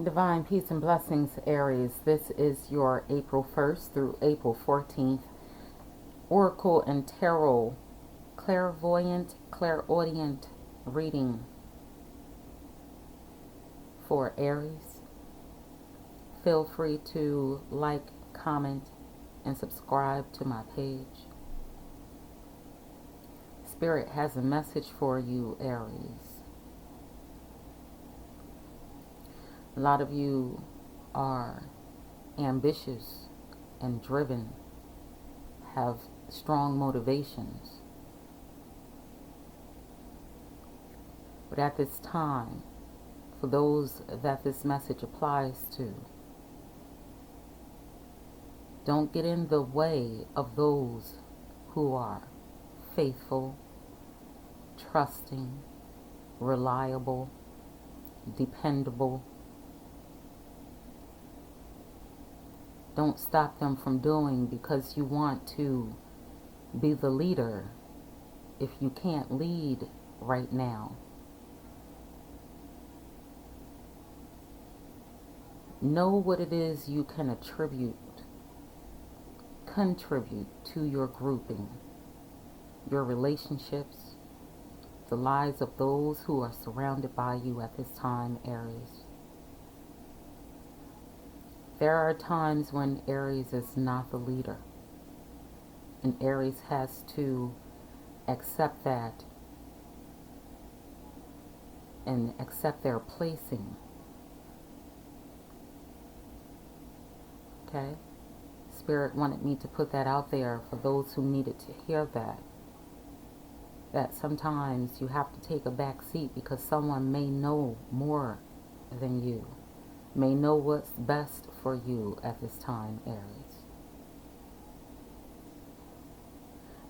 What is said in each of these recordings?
Divine peace and blessings, Aries. This is your April 1st through April 14th Oracle and Tarot clairaudient reading for Aries. Feel free to like, comment, and subscribe to my page. Spirit has a message for you, Aries. A lot of you are ambitious and driven, have strong motivations. But at this time, for those that this message applies to, don't get in the way of those who are faithful, trusting, reliable, dependable. Don't stop them from doing because you want to be the leader if you can't lead right now. Know what it is you can contribute to your grouping, your relationships, the lives of those who are surrounded by you at this time, Aries. There are times when Aries is not the leader, and Aries has to accept that and accept their placing. Okay? Spirit wanted me to put that out there for those who needed to hear that. That sometimes you have to take a back seat because someone may know more than you, may know what's best for you at this time, Aries.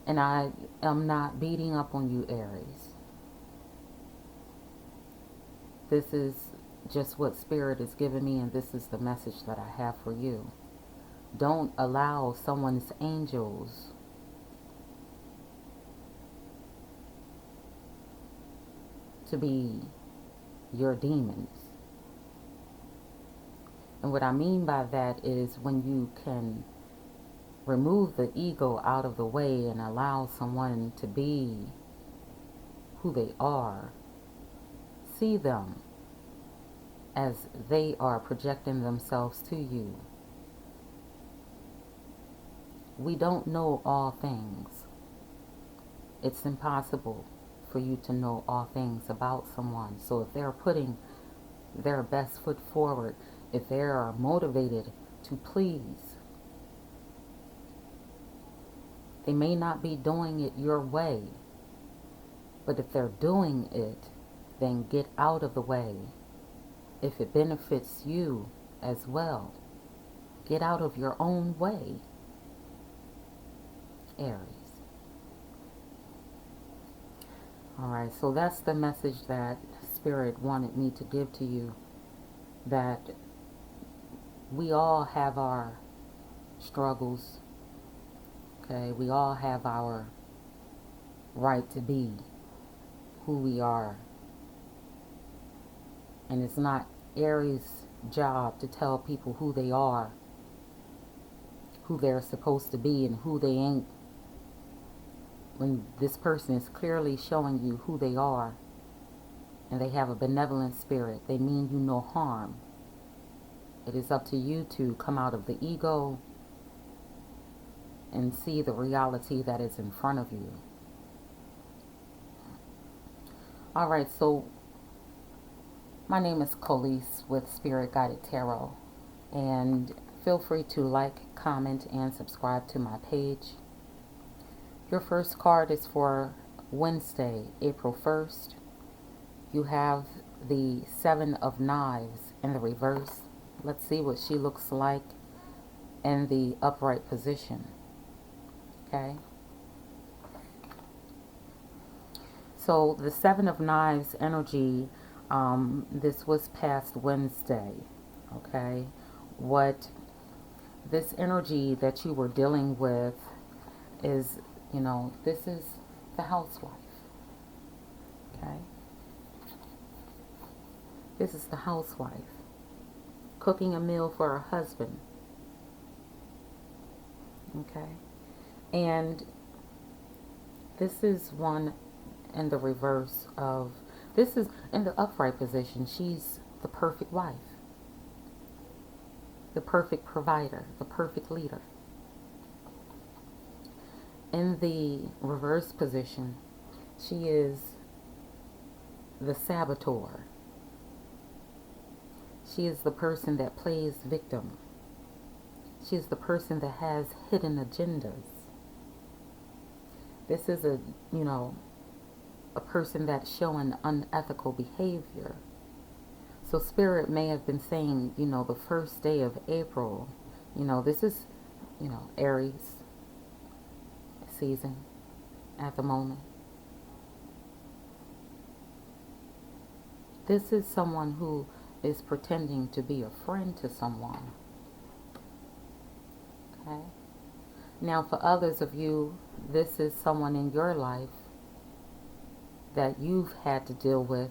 And I am not beating up on you, Aries. This is just what Spirit has given me, and this is the message that I have for you. Don't allow someone's angels to be your demons. And what I mean by that is when you can remove the ego out of the way and allow someone to be who they are, see them as they are projecting themselves to you. We don't know all things. It's impossible for you to know all things about someone. So if they're putting their best foot forward, if they are motivated to please, they may not be doing it your way, but if they're doing it, then get out of the way. If it benefits you as well, get out of your own way, Aries. Alright, so that's the message that Spirit wanted me to give to you, that we all have our struggles, okay? We all have our right to be who we are. And it's not Aries' job to tell people who they are, who they're supposed to be, and who they ain't. When this person is clearly showing you who they are, and they have a benevolent spirit, they mean you no harm. It is up to you to come out of the ego and see the reality that is in front of you. Alright, so my name is Collease with Spirit Guided Tarot, and feel free to like, comment, and subscribe to my page. Your first card is for Wednesday, April 1st. You have the Seven of Knives in the reverse. Let's see what she looks like in the upright position. Okay? So the Seven of Knives energy, this was past Wednesday. Okay? What this energy that you were dealing with is, this is the housewife. Okay? This is the housewife. cooking a meal for her husband. Okay. And this is one in the reverse of, this is in the upright position. She's the perfect wife, the perfect provider, the perfect leader. In the reverse position, she is the saboteur. She is the person that plays victim. She is the person that has hidden agendas. This is a person that's showing unethical behavior. So Spirit may have been saying, the first day of April, this is, Aries season at the moment. This is someone who is pretending to be a friend to someone. Okay? Now, for others of you, this is someone in your life that you've had to deal with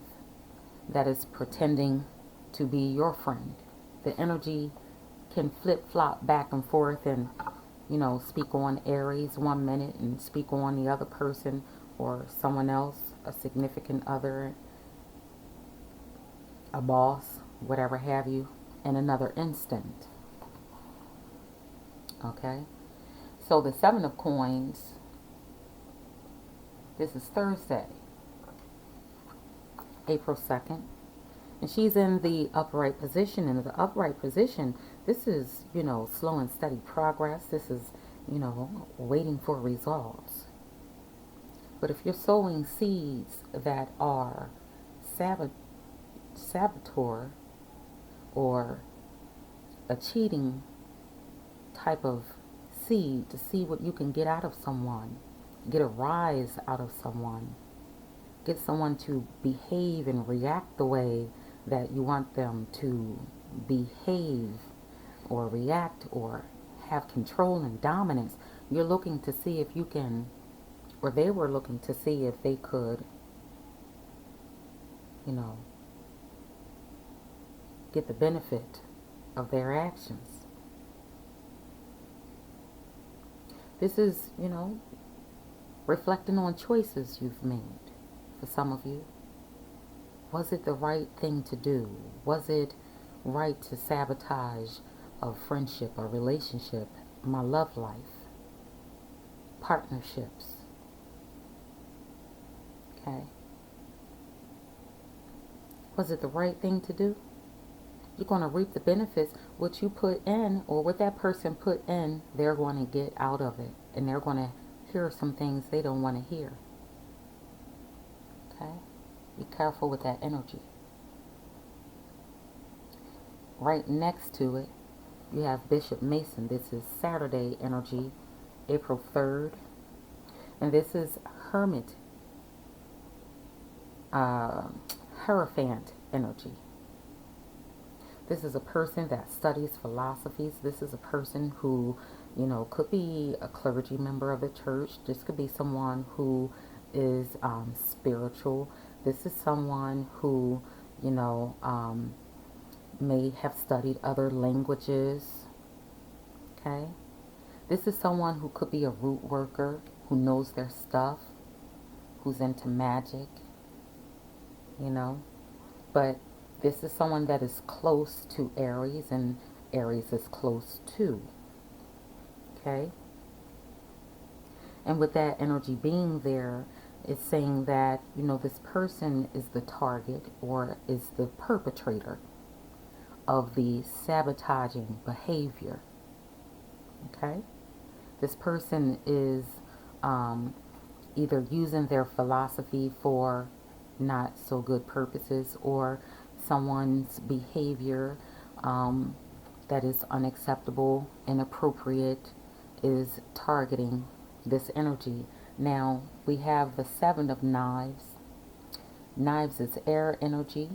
that is pretending to be your friend. The energy can flip-flop back and forth and, speak on Aries 1 minute and speak on the other person or someone else, a significant other, a boss, whatever have you, in another instant. Okay? So the 7 of Coins, this is Thursday, April 2nd. And she's in the upright position. In the upright position, this is, slow and steady progress. This is, waiting for results. But if you're sowing seeds that are saboteur or a cheating type of seed to see what you can get out of someone, get a rise out of someone, get someone to behave and react the way that you want them to behave or react or have control and dominance. You're looking to see if you can, or they were looking to see if they could, get the benefit of their actions. This is, reflecting on choices you've made for some of you. Was it the right thing to do? Was it right to sabotage a friendship, a relationship, my love life, partnerships? Okay. Was it the right thing to do? You're going to reap the benefits. What you put in, or what that person put in, they're going to get out of it. And they're going to hear some things they don't want to hear. Okay? Be careful with that energy. Right next to it, you have Bishop Mason. This is Saturday energy, April 3rd. And this is Hermit, Hierophant energy. This is a person that studies philosophies. This is a person who, could be a clergy member of the church. This could be someone who is spiritual. This is someone who, may have studied other languages. Okay? This is someone who could be a root worker, who knows their stuff, who's into magic, But this is someone that is close to Aries, and Aries is close to. Okay? And with that energy being there, it's saying that, this person is the target or is the perpetrator of the sabotaging behavior. Okay? This person is either using their philosophy for not so good purposes, or someone's behavior that is unacceptable, inappropriate, is targeting this energy. Now, we have the 7 of Knives. Knives is air energy.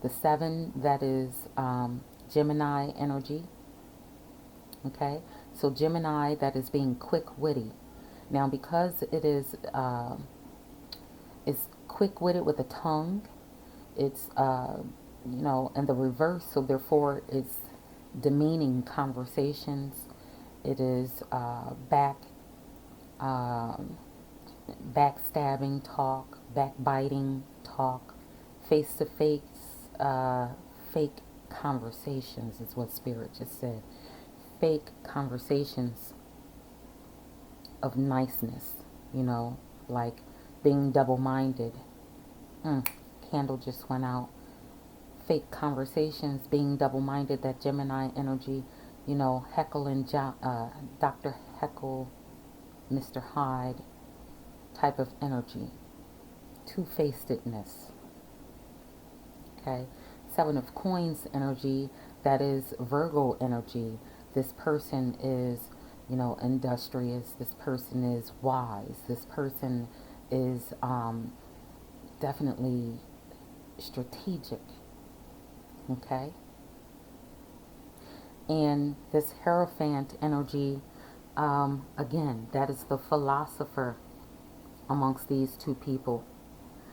The 7, that is Gemini energy. Okay? So Gemini, that is being quick-witty. Now, because it is quick-witted with a tongue, it's and the reverse. So therefore, it's demeaning conversations. It is um, backstabbing talk, backbiting talk, face to face, fake conversations is what Spirit just said. Fake conversations of niceness, like being double minded. Candle just went out. Fake conversations, being double minded, that Gemini energy, Heckle and Dr. Heckle, Mr. Hyde type of energy. Two-facedness. Okay. Seven of Coins energy, that is Virgo energy. This person is, industrious. This person is wise. This person is definitely strategic. Okay. And this Hierophant energy, again, that is the philosopher amongst these two people.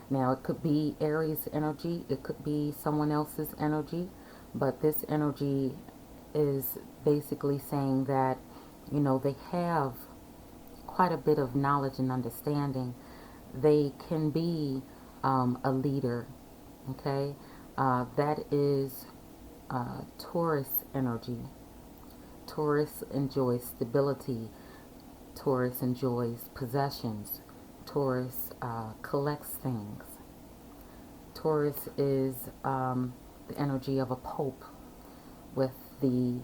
Now, it could be Aries energy, it could be someone else's energy, but this energy is basically saying that, they have quite a bit of knowledge and understanding. They can be a leader, okay? That is Taurus energy. Taurus enjoys stability. Taurus enjoys possessions. Taurus collects things. Taurus is the energy of a pope with the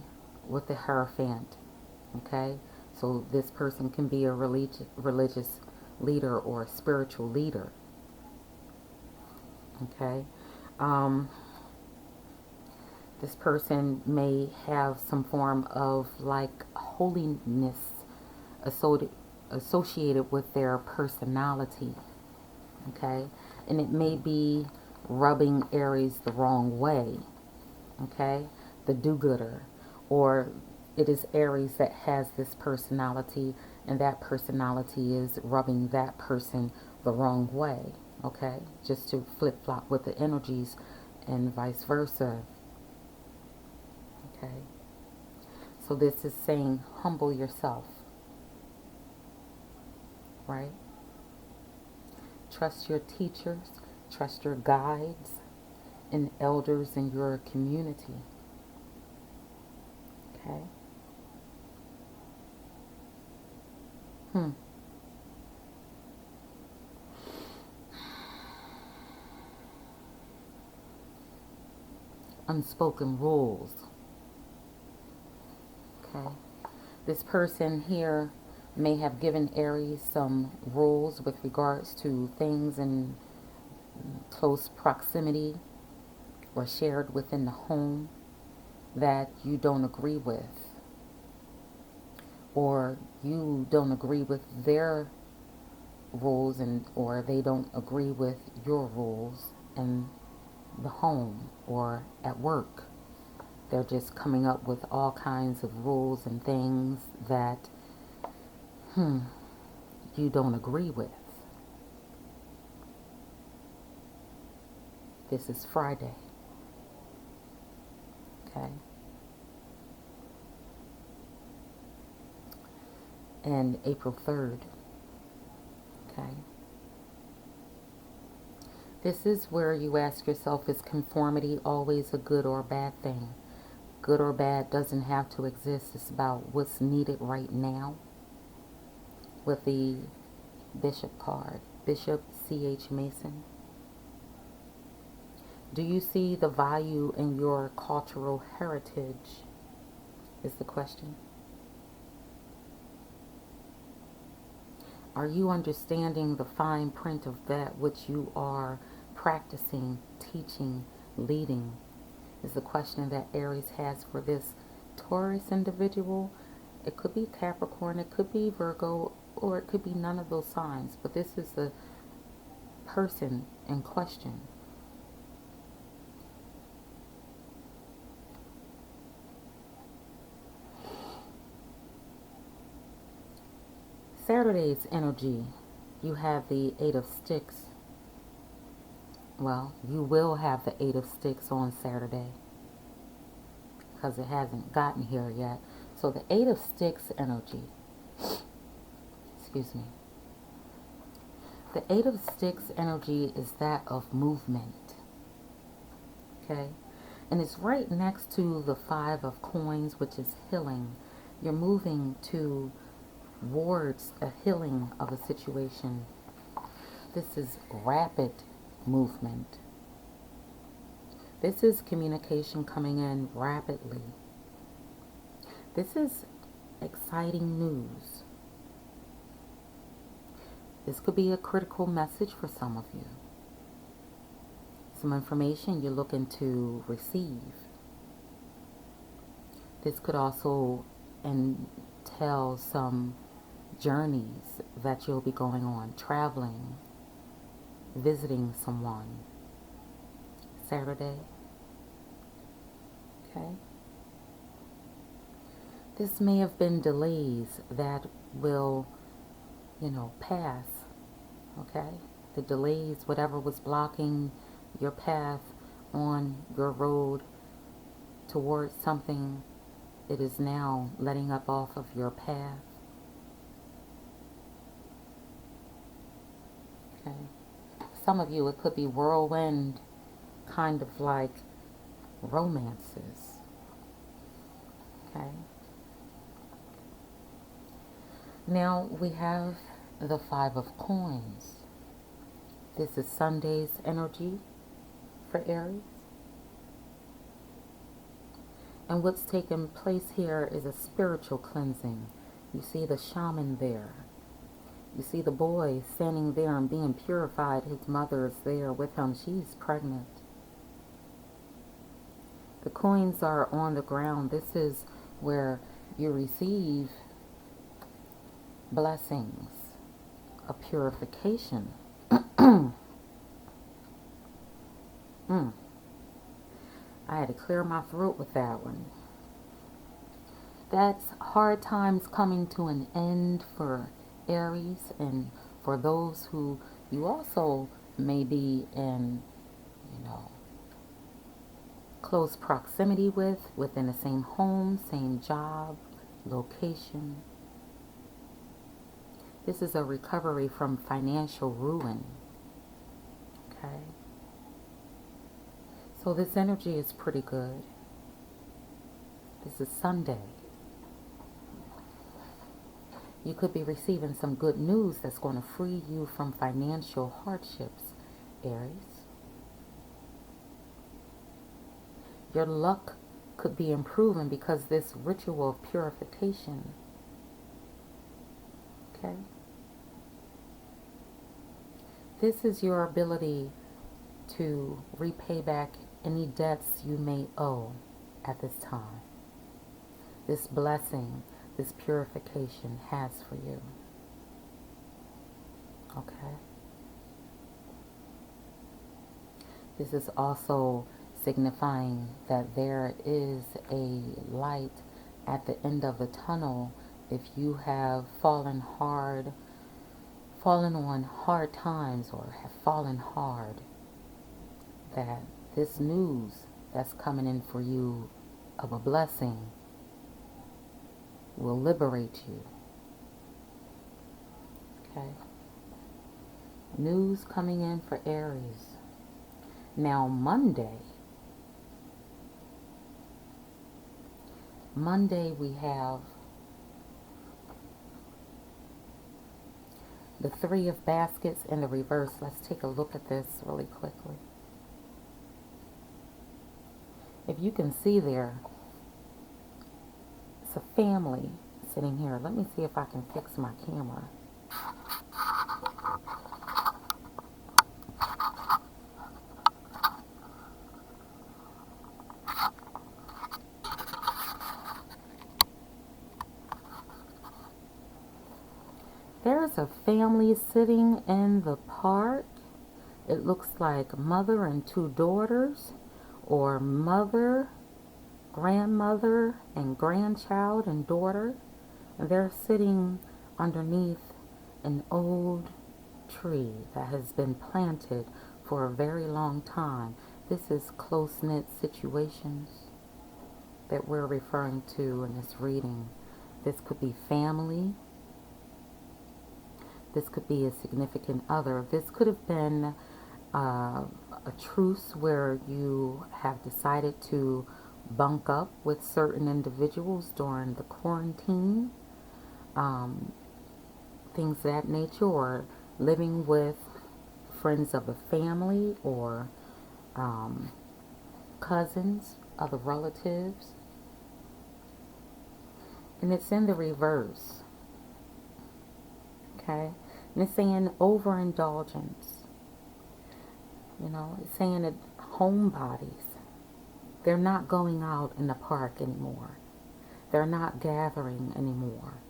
Hierophant. Okay, so this person can be a religious leader or a spiritual leader. Okay, this person may have some form of like holiness associated with their personality. Okay, and it may be rubbing Aries the wrong way. Okay, the do-gooder, or it is Aries that has this personality, and that personality is rubbing that person the wrong way. Okay, just to flip-flop with the energies and vice versa. Okay, so this is saying humble yourself, right? Trust your teachers, trust your guides and elders in your community. Okay. Unspoken rules. Okay. This person here may have given Aries some rules with regards to things in close proximity or shared within the home that you don't agree with, or you don't agree with their rules, and or they don't agree with your rules in the home or at work. They're just coming up with all kinds of rules and things that you don't agree with. This is Friday. Okay. And April 3rd. Okay. This is where you ask yourself, is conformity always a good or bad thing? Good or bad doesn't have to exist. It's about what's needed right now. With the Bishop card, Bishop C.H. Mason. Do you see the value in your cultural heritage? Is the question. Are you understanding the fine print of that which you are practicing, teaching, leading? Is the question that Aries has for this Taurus individual. It could be Capricorn, it could be Virgo, or it could be none of those signs. But this is the person in question. Saturday's energy, you have the Eight of Sticks. Well, you will have the Eight of Sticks on Saturday because it hasn't gotten here yet. So the Eight of Sticks energy, excuse me. The Eight of Sticks energy is that of movement. Okay? And it's right next to the Five of Coins, which is healing. You're moving towards a healing of a situation. This is rapid movement. This is communication coming in rapidly. This is exciting news. This could be a critical message for some of you. Some information you're looking to receive. This could also entail some journeys that you'll be going on, traveling, visiting someone. Saturday. Okay. This may have been delays that will, pass. Okay. The delays, whatever was blocking your path on your road towards something, it is now letting up off of your path. Okay. Some of you, it could be whirlwind, kind of like romances. Okay. Now we have the Five of Coins. This is Sunday's energy for Aries. And what's taking place here is a spiritual cleansing. You see the shaman there. You see the boy standing there and being purified. His mother is there with him. She's pregnant. The coins are on the ground. This is where you receive blessings, a purification. I had to clear my throat with that one. That's hard times coming to an end for Aries, and for those who you also may be in, close proximity with, within the same home, same job, location. This is a recovery from financial ruin. Okay? So this energy is pretty good. This is Sunday. You could be receiving some good news that's going to free you from financial hardships, Aries. Your luck could be improving because this ritual of purification. Okay? This is your ability to repay back any debts you may owe at this time. This blessing, this purification has for you. Okay? This is also signifying that there is a light at the end of the tunnel. If you have fallen on hard times, or have fallen hard, that this news that's coming in for you of a blessing will liberate you. Okay? News coming in for Aries. Now Monday we have the Three of Baskets in the reverse. Let's take a look at this really quickly. If you can see there, it's a family sitting here. Let me see if I can fix my camera. There's a family sitting in the park. It looks like mother and two daughters, or mother, grandmother, and grandchild and daughter. And they're sitting underneath an old tree that has been planted for a very long time. This is close-knit situations that we're referring to in this reading. This could be family. This could be a significant other. This could have been a truce where you have decided to bunk up with certain individuals during the quarantine, things of that nature, or living with friends of the family, or cousins, other relatives. And it's in the reverse. Okay? And it's saying overindulgence. You know, it's saying that homebodies, they're not going out in the park anymore. They're not gathering anymore.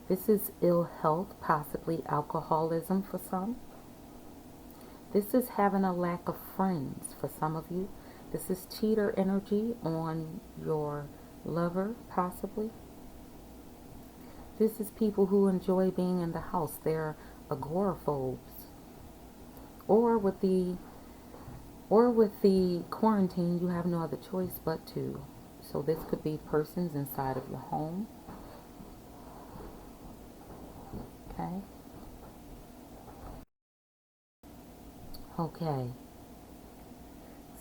This is ill health, possibly alcoholism for some. This is having a lack of friends for some of you. This is cheater energy on your lover, possibly. This is people who enjoy being in the house. They're agoraphobes. Or with the quarantine, you have no other choice but to. So this could be persons inside of your home. Okay. Okay.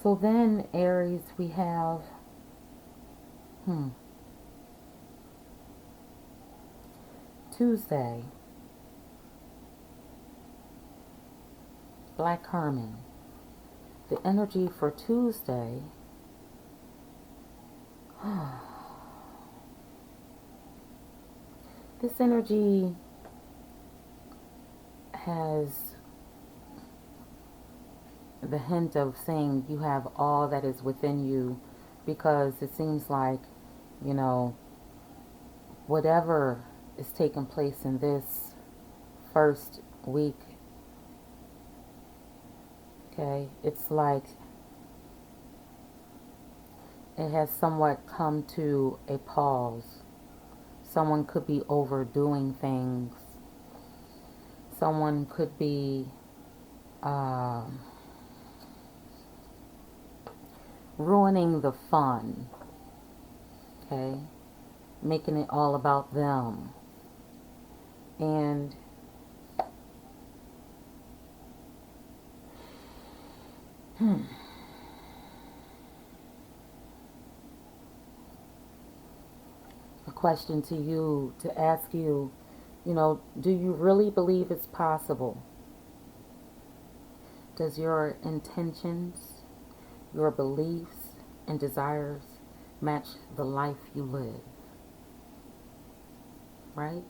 So then, Aries, we have Tuesday, Black Herman. The energy for Tuesday, this energy has the hint of saying you have all that is within you, because it seems like, you know, whatever is taking place in this first week, okay, it's like it has somewhat come to a pause. Someone could be overdoing things. Someone could be ruining the fun, okay, making it all about them. And a question to you, to ask you, you know, do you really believe it's possible? Does your intentions, your beliefs and desires match the life you live? Right?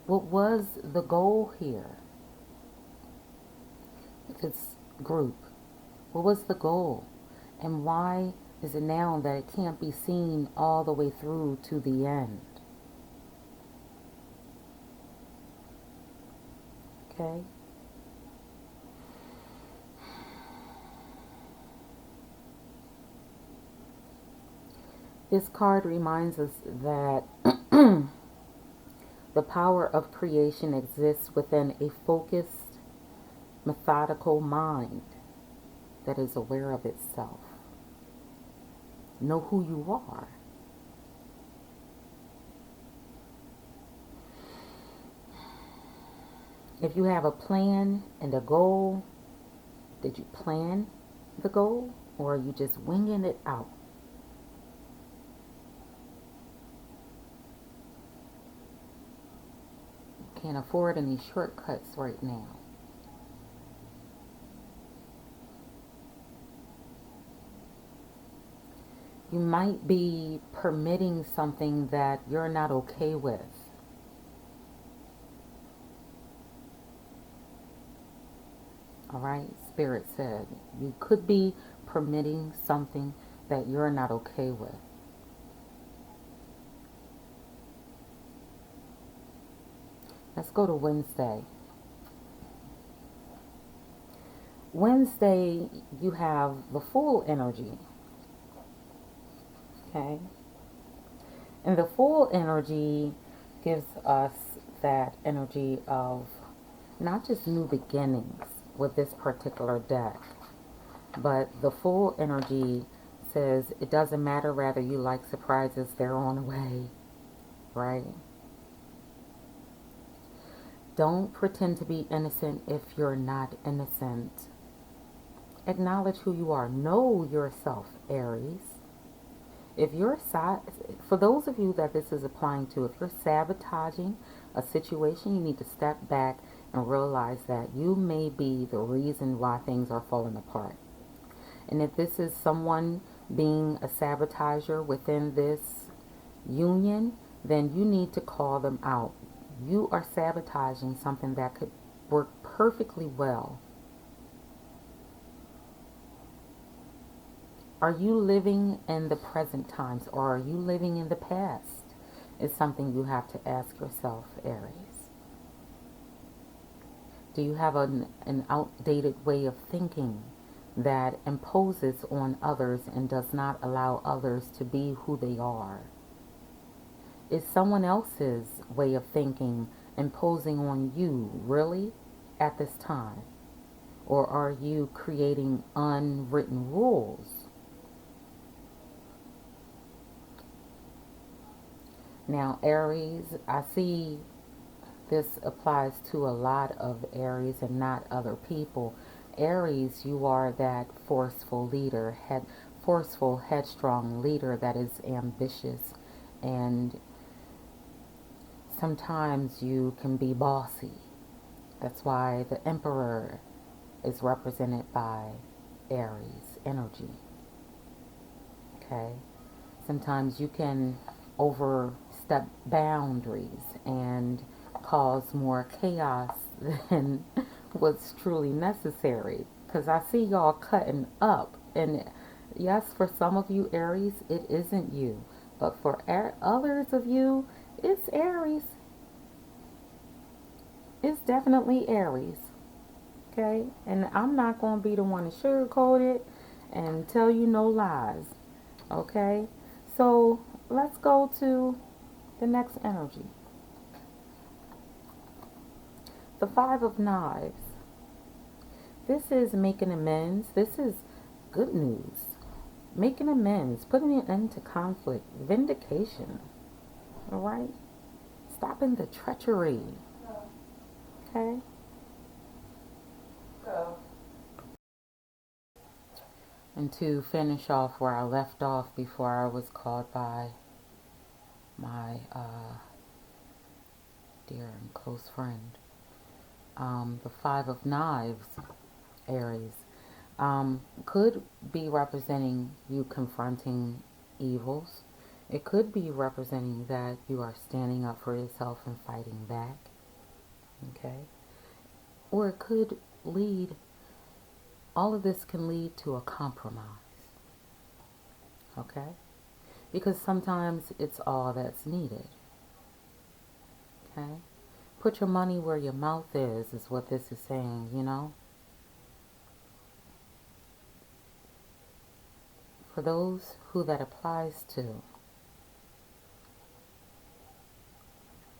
What was the goal here with this group? What was the goal? And why is it now that it can't be seen all the way through to the end? Okay? This card reminds us that the power of creation exists within a focused, methodical mind that is aware of itself. Know who you are. If you have a plan and a goal, did you plan the goal, or are you just winging it out? Can't afford any shortcuts right now. You might be permitting something that you're not okay with. All right, Spirit said you could be permitting something that you're not okay with. Let's go to Wednesday. Wednesday, you have the full energy. Okay? And the full energy gives us that energy of not just new beginnings with this particular deck, but the full energy says it doesn't matter whether you like surprises, they're on the way, right? Don't pretend to be innocent if you're not innocent. Acknowledge who you are. Know yourself, Aries. If you're for those of you that this is applying to, if you're sabotaging a situation, you need to step back and realize that you may be the reason why things are falling apart. And if this is someone being a sabotager within this union, then you need to call them out. You are sabotaging something that could work perfectly well. Are you living in the present times, or are you living in the past? Is something you have to ask yourself, Aries. Do you have an outdated way of thinking that imposes on others and does not allow others to be who they are? Is someone else's way of thinking imposing on you, really, at this time? Or are you creating unwritten rules? Now, Aries, I see this applies to a lot of Aries and not other people. Aries, you are that forceful, headstrong leader that is ambitious, and sometimes you can be bossy. That's why the Emperor is represented by Aries energy. Okay? Sometimes you can overstep boundaries and cause more chaos than what's truly necessary. Because I see y'all cutting up. And yes, for some of you, Aries, it isn't you. But for others of you, it's Aries. It's definitely Aries. Okay? And I'm not going to be the one to sugarcoat it and tell you no lies. Okay? So let's go to the next energy. The Five of Knives. This is making amends. This is good news. Making amends, putting an end to conflict, vindication. All right? Stopping the treachery. Okay? Go. And to finish off where I left off before I was called by my dear and close friend. The Five of Knives, Aries, could be representing you confronting evils. It could be representing that you are standing up for yourself and fighting back. Okay? Or it could lead, all of this can lead to a compromise. Okay? Because sometimes it's all that's needed. Okay? Put your money where your mouth is what this is saying, you know? For those who that applies to,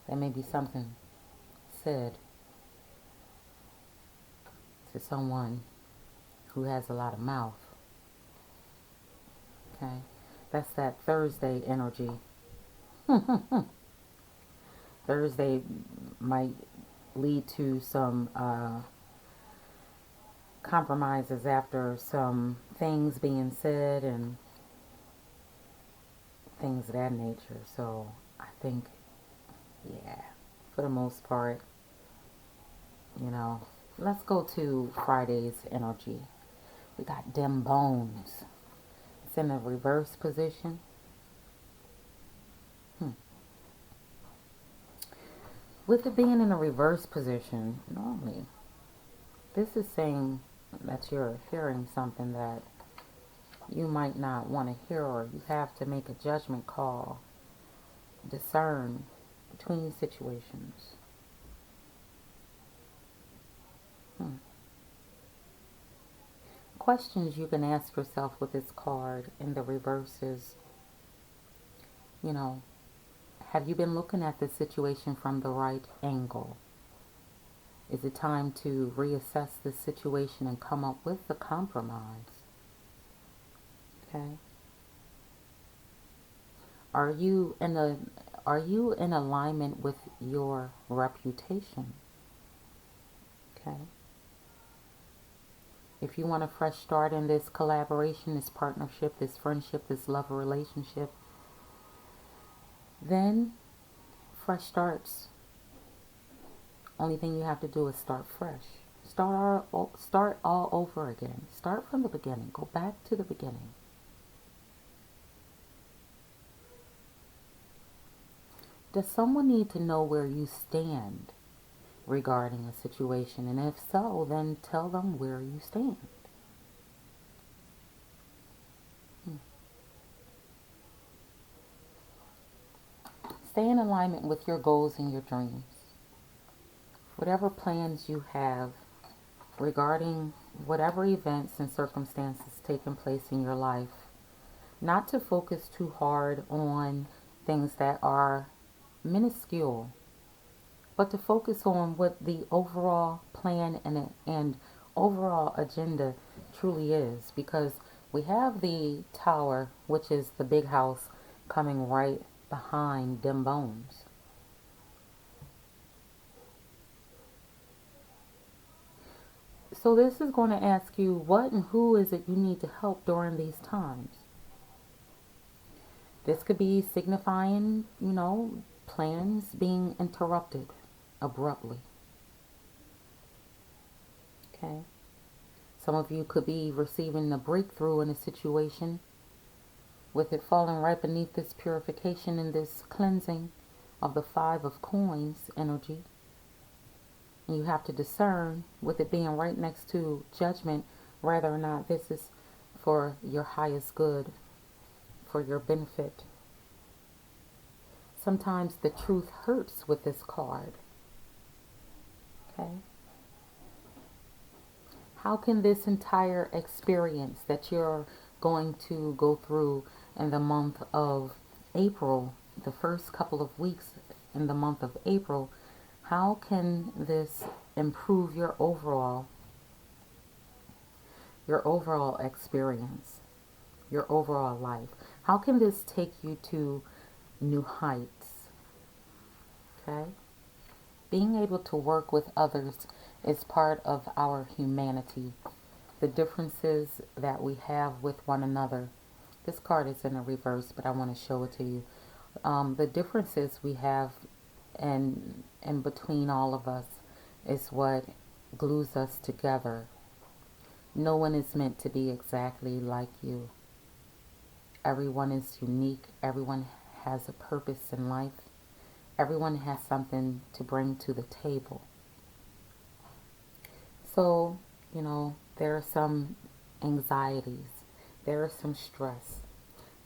there may be something said to someone who has a lot of mouth. Okay? That's that Thursday energy. Thursday might lead to some compromises after some things being said and things of that nature. So I think, yeah, for the most part, you know, let's go to Friday's energy. We got dim bones. It's in a reverse position. With it being in a reverse position, normally, this is saying that you're hearing something that you might not want to hear, or you have to make a judgment call, discern between situations. Questions you can ask yourself with this card in the reverse is, you know, Have you been looking at the situation from the right angle? Is it time to reassess the situation and come up with a compromise? Okay. Are you in a are you in alignment with your reputation? Okay. If you want a fresh start in this collaboration, this partnership, this friendship, this love relationship, then fresh starts. Only thing you have to do is start fresh. Start all over again. Start from the beginning. Go back to the beginning. Does someone need to know where you stand regarding a situation? And if so, then tell them where you stand. Stay in alignment with your goals and your dreams. Whatever plans you have regarding whatever events and circumstances taking place in your life, not to focus too hard on things that are minuscule, but to focus on what the overall plan and overall agenda truly is. Because we have the tower, which is the big house, coming right behind them bones. So this is going to ask you, what and who is it you need to help during these times? This could be signifying, plans being interrupted abruptly. Okay. Some of you could be receiving a breakthrough in a situation with it falling right beneath this purification and this cleansing of the Five of Coins energy. And you have to discern, with it being right next to Judgment, whether or not this is for your highest good, for your benefit. Sometimes the truth hurts with this card. Okay? How can this entire experience that you're going to go through in the month of April, the first couple of weeks in the month of April, how can this improve your overall experience, your overall life? How can this take you to new heights? Okay? Being able to work with others is part of our humanity. The differences that we have with one another. This card is in a reverse, but I want to show it to you. The differences we have in between all of us is what glues us together. No one is meant to be exactly like you. Everyone is unique. Everyone has a purpose in life. Everyone has something to bring to the table. So, there are some anxieties. There is some stress.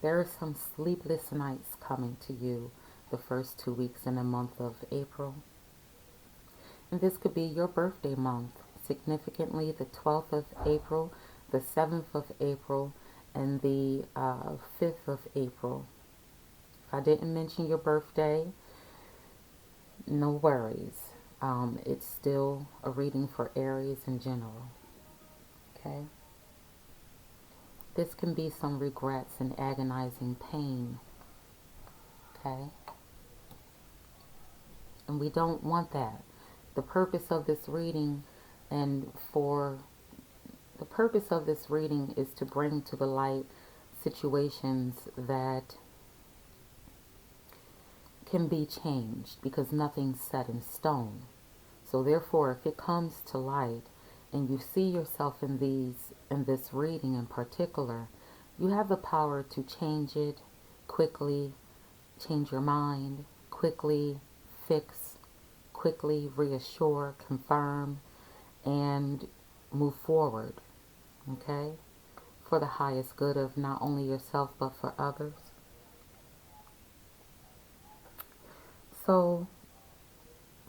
There are some sleepless nights coming to you the first 2 weeks in the month of April. And this could be your birthday month. Significantly, the 12th of April, the 7th of April, and the 5th of April. If I didn't mention your birthday, no worries. It's still a reading for Aries in general. Okay? This can be some regrets and agonizing pain. Okay? And we don't want that. The purpose of this reading is to bring to the light situations that can be changed, because nothing's set in stone. So therefore, if it comes to light and you see yourself in this reading in particular, you have the power to change it quickly, change your mind quickly, fix quickly, reassure, confirm, and move forward. Okay? For the highest good of not only yourself but for others. So,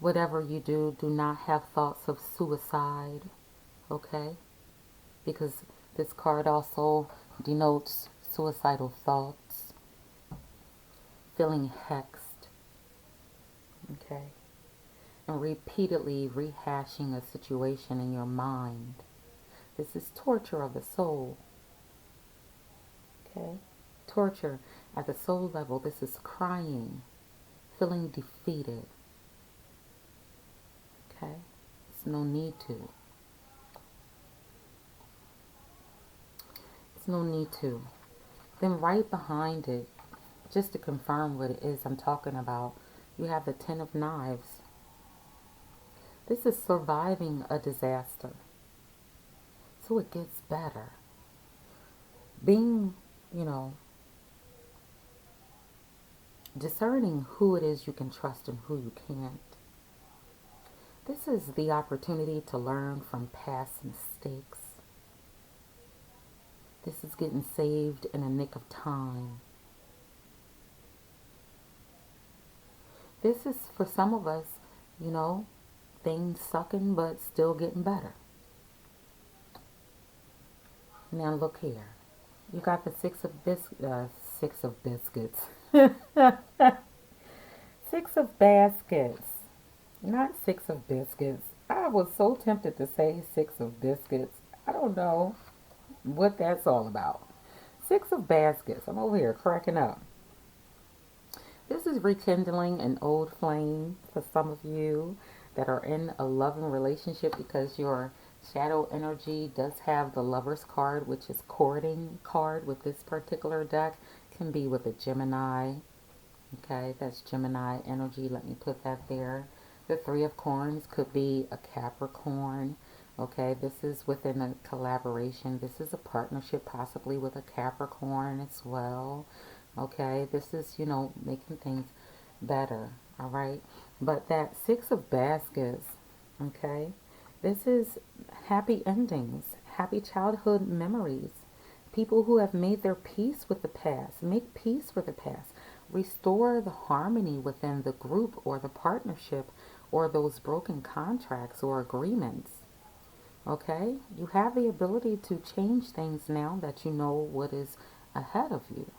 whatever you do, do not have thoughts of suicide, okay? Because this card also denotes suicidal thoughts, feeling hexed, Okay? And repeatedly rehashing a situation in your mind. This is torture of the soul. Okay? Torture at the soul level. This is crying, feeling defeated. Okay? There's no need to. There's no need to. Then right behind it, just to confirm what it is I'm talking about, you have the Ten of Knives. This is surviving a disaster. So it gets better. Being, you know, discerning who it is you can trust and who you can't. This is the opportunity to learn from past mistakes. This is getting saved in a nick of time. This is for some of us, you know, things sucking but still getting better. Now look here. You got the six of biscuits. Six of baskets. Not six of biscuits. I was so tempted to say six of biscuits. I don't know what that's all about. Six of baskets. I'm over here cracking up. This is rekindling an old flame for some of you that are in a loving relationship, because your shadow energy does have the Lover's card, which is courting card with this particular deck. Can be with a Gemini. Okay, that's Gemini energy. Let me put that there. The Three of Coins could be a Capricorn. Okay, this is within a collaboration. This is a partnership, possibly with a Capricorn as well. Okay, this is, you know, making things better. All right, but that Six of Baskets, okay, this is happy endings, happy childhood memories. People who have made their peace with the past, make peace with the past. Restore the harmony within the group or the partnership or those broken contracts or agreements. Okay? You have the ability to change things now that you know what is ahead of you.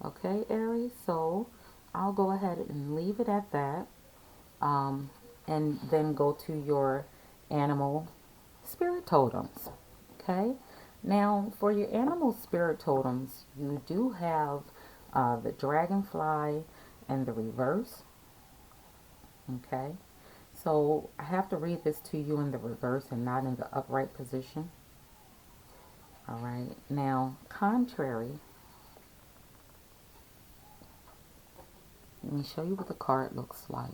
Okay, Aries? So I'll go ahead and leave it at that. And then go to your animal spirit totems. Okay? Now, for your animal spirit totems, you do have the dragonfly and the reverse. Okay? So I have to read this to you in the reverse and not in the upright position. All right. Now, contrary. Let me show you what the card looks like.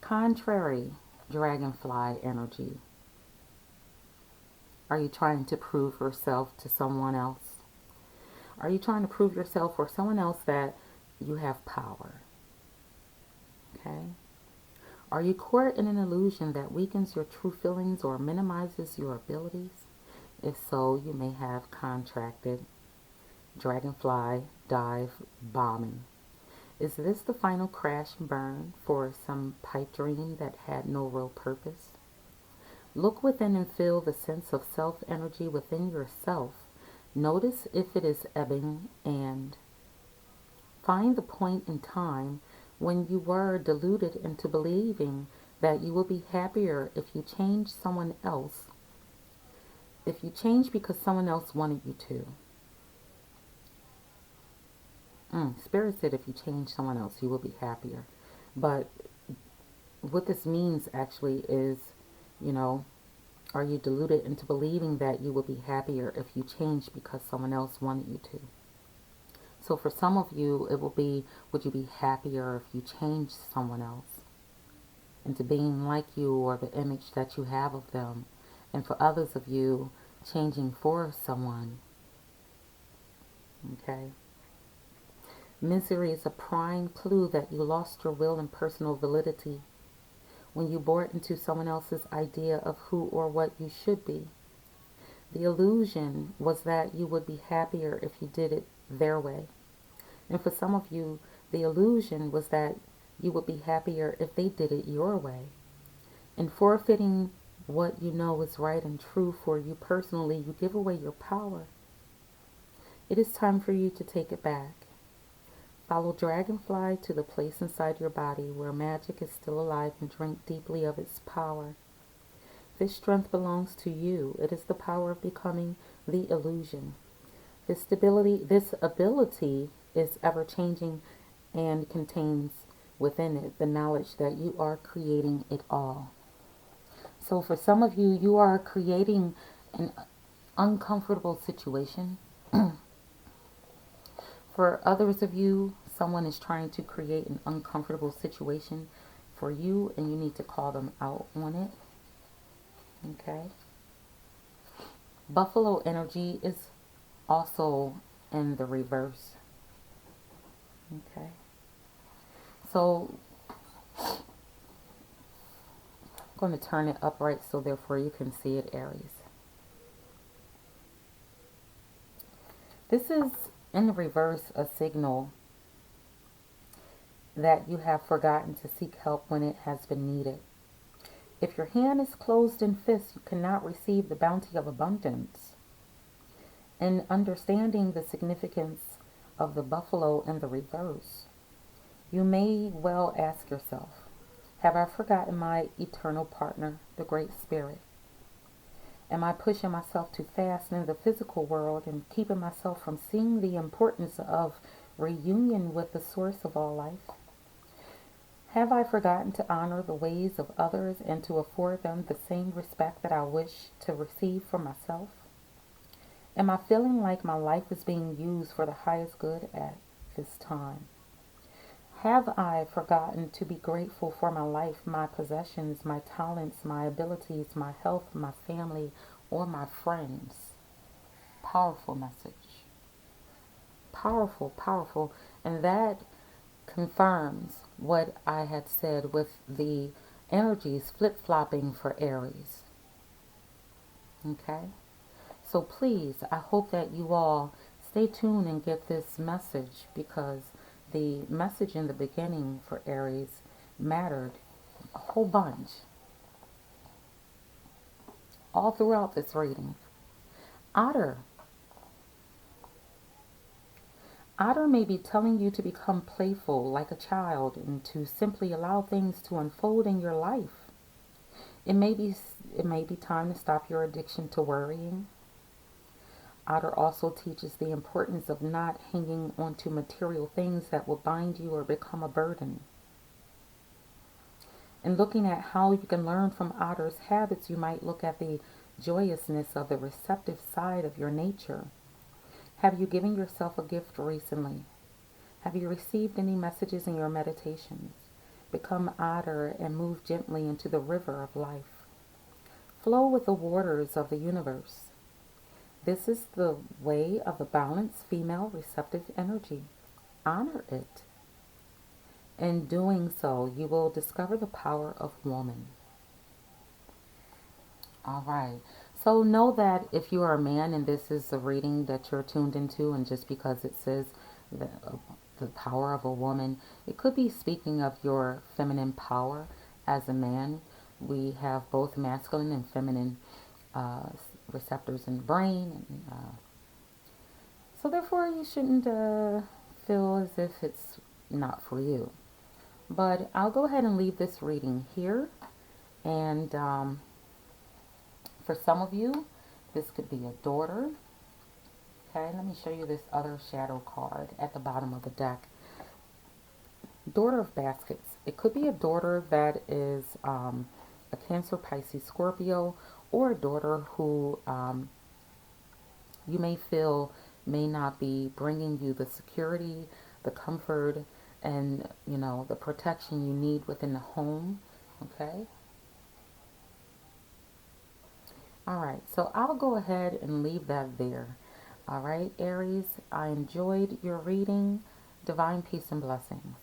Contrary dragonfly energy. Are you trying to prove yourself to someone else? Are you trying to prove yourself or someone else that you have power? Okay? Are you caught in an illusion that weakens your true feelings or minimizes your abilities? If so, you may have contracted dragonfly dive bombing. Is this the final crash and burn for some pipe dream that had no real purpose? Look within and feel the sense of self energy within yourself. Notice if it is ebbing, and find the point in time when you were deluded into believing that you will be happier if you change someone else. If you change because someone else wanted you to. Spirit said if you change someone else, you will be happier. But what this means actually is, you know, are you deluded into believing that you will be happier if you change because someone else wanted you to? So for some of you, it will be, would you be happier if you change someone else into being like you or the image that you have of them? And for others of you, changing for someone. Okay? Misery is a prime clue that you lost your will and personal validity when you bought into someone else's idea of who or what you should be. The illusion was that you would be happier if you did it their way. And for some of you, the illusion was that you would be happier if they did it your way. In forfeiting what you know is right and true for you personally, you give away your power. It is time for you to take it back. Follow Dragonfly to the place inside your body where magic is still alive and drink deeply of its power. This strength belongs to you. It is the power of becoming the illusion. This ability is ever changing and contains within it the knowledge that you are creating it all. So for some of you, you are creating an uncomfortable situation. For others of you, someone is trying to create an uncomfortable situation for you, and you need to call them out on it. Okay? Buffalo energy is also in the reverse. Okay? So, I'm going to turn it upright so therefore you can see it, Aries. This is, in the reverse, a signal that you have forgotten to seek help when it has been needed. If your hand is closed in fists, you cannot receive the bounty of abundance. In understanding the significance of the buffalo in the reverse, you may well ask yourself, have I forgotten my eternal partner, the Great Spirit? Am I pushing myself too fast in the physical world and keeping myself from seeing the importance of reunion with the source of all life? Have I forgotten to honor the ways of others and to afford them the same respect that I wish to receive for myself? Am I feeling like my life is being used for the highest good at this time? Have I forgotten to be grateful for my life, my possessions, my talents, my abilities, my health, my family, or my friends? Powerful message. Powerful, powerful. And that confirms what I had said with the energies flip-flopping for Aries. Okay? So please, I hope that you all stay tuned and get this message, because the message in the beginning for Aries mattered a whole bunch all throughout this reading. Otter. Otter may be telling you to become playful like a child and to simply allow things to unfold in your life. It may be time to stop your addiction to worrying. Otter also teaches the importance of not hanging onto material things that will bind you or become a burden. In looking at how you can learn from Otter's habits, you might look at the joyousness of the receptive side of your nature. Have you given yourself a gift recently? Have you received any messages in your meditations? Become Otter and move gently into the river of life. Flow with the waters of the universe. This is the way of the balanced female receptive energy. Honor it. In doing so, you will discover the power of woman. All right. So know that if you are a man and this is a reading that you're tuned into, and just because it says the power of a woman, it could be speaking of your feminine power as a man. We have both masculine and feminine receptors in the brain, and so therefore you shouldn't feel as if it's not for you. But I'll go ahead and leave this reading here, and for some of you this could be a daughter. Okay, let me show you this other shadow card at the bottom of the deck. Daughter of Baskets. It could be a daughter that is a Cancer, Pisces, Scorpio, or a daughter who you may feel may not be bringing you the security, the comfort, and the protection you need within the home. Okay. All right, so I'll go ahead and leave that there. All right, Aries, I enjoyed your reading. Divine peace and blessings.